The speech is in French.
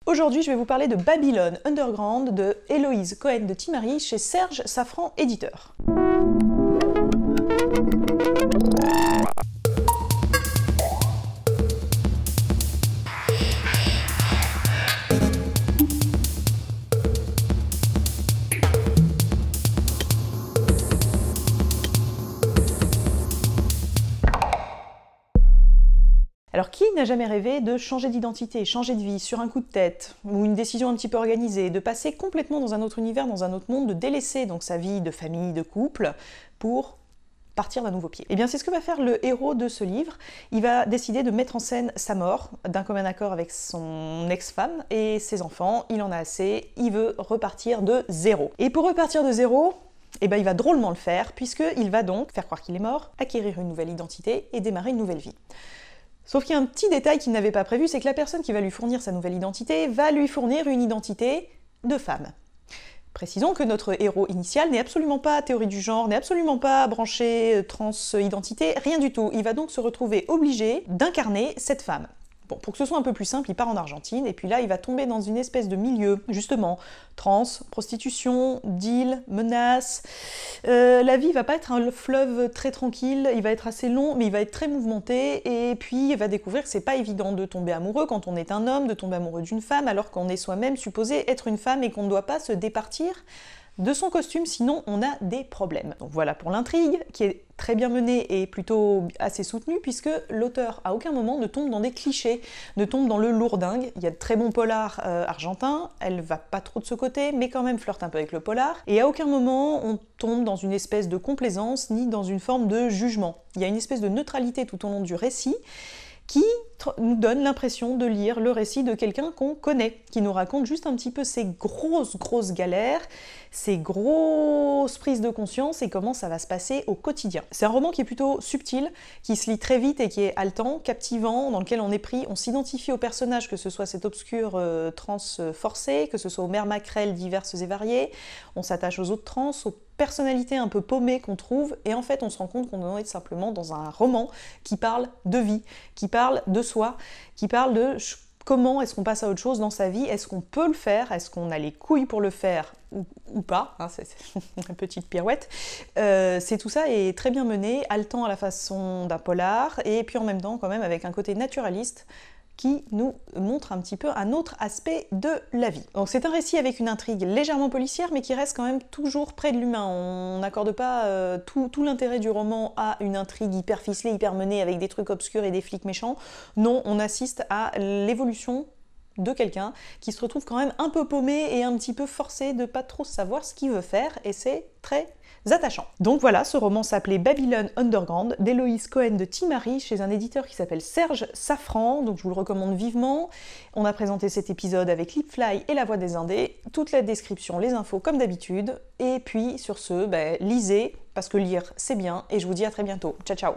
Aujourd'hui, je vais vous parler de Babylon Underground de Héloïse Cohen de Timari chez Serge Safran Éditeur. Alors qui n'a jamais rêvé de changer d'identité, changer de vie sur un coup de tête, ou une décision un petit peu organisée, de passer complètement dans un autre univers, dans un autre monde, de délaisser donc sa vie de famille, de couple, pour partir d'un nouveau pied. Et bien c'est ce que va faire le héros de ce livre. Il va décider de mettre en scène sa mort, d'un commun accord avec son ex-femme et ses enfants. Il en a assez, il veut repartir de zéro. Et pour repartir de zéro, eh ben, il va drôlement le faire, puisqu'il va donc faire croire qu'il est mort, acquérir une nouvelle identité et démarrer une nouvelle vie. Sauf qu'il y a un petit détail qu'il n'avait pas prévu, c'est que la personne qui va lui fournir sa nouvelle identité va lui fournir une identité de femme. Précisons que notre héros initial n'est absolument pas théorie du genre, n'est absolument pas branché trans-identité, rien du tout. Il va donc se retrouver obligé d'incarner cette femme. Bon, pour que ce soit un peu plus simple, il part en Argentine, et puis là, il va tomber dans une espèce de milieu, justement, trans, prostitution, deal, menaces. La vie va pas être un fleuve très tranquille, il va être assez long, mais il va être très mouvementé, et puis il va découvrir que c'est pas évident de tomber amoureux quand on est un homme, de tomber amoureux d'une femme, alors qu'on est soi-même supposé être une femme et qu'on ne doit pas se départir de son costume, sinon on a des problèmes. Donc voilà pour l'intrigue, qui est très bien menée et plutôt assez soutenue, puisque l'auteur à aucun moment ne tombe dans des clichés, ne tombe dans le lourdingue. Il y a de très bons polars argentins, elle va pas trop de ce côté, mais quand même flirte un peu avec le polar, et à aucun moment on tombe dans une espèce de complaisance, ni dans une forme de jugement. Il y a une espèce de neutralité tout au long du récit, qui nous donne l'impression de lire le récit de quelqu'un qu'on connaît, qui nous raconte juste un petit peu ses grosses galères, ses grosses prises de conscience et comment ça va se passer au quotidien. C'est un roman qui est plutôt subtil, qui se lit très vite et qui est haletant, captivant, dans lequel on est pris, on s'identifie aux personnages, que ce soit cet obscur trans forcé, que ce soit aux mères maquerelles diverses et variées, on s'attache aux autres trans, aux personnalités un peu paumées qu'on trouve, et en fait on se rend compte qu'on est simplement dans un roman qui parle de vie, qui parle de soi, qui parle de comment est-ce qu'on passe à autre chose dans sa vie, est-ce qu'on peut le faire, est-ce qu'on a les couilles pour le faire ou pas, hein, c'est une petite pirouette. C'est tout ça est très bien mené, haletant à la façon d'un polar, et puis en même temps quand même avec un côté naturaliste, qui nous montre un petit peu un autre aspect de la vie. Donc c'est un récit avec une intrigue légèrement policière, mais qui reste quand même toujours près de l'humain. On n'accorde pas tout l'intérêt du roman à une intrigue hyper ficelée, hyper menée, avec des trucs obscurs et des flics méchants. Non, on assiste à l'évolution de quelqu'un qui se retrouve quand même un peu paumé et un petit peu forcé de pas trop savoir ce qu'il veut faire, et c'est très attachant. Donc voilà, ce roman s'appelait Babylon Underground d'Héloïse Cohen de Timari chez un éditeur qui s'appelle Serge Safran, donc je vous le recommande vivement. On a présenté cet épisode avec Lipfly et La Voix des Indés, toute la description, les infos comme d'habitude, et puis sur ce, lisez, parce que lire c'est bien, et je vous dis à très bientôt. Ciao ciao.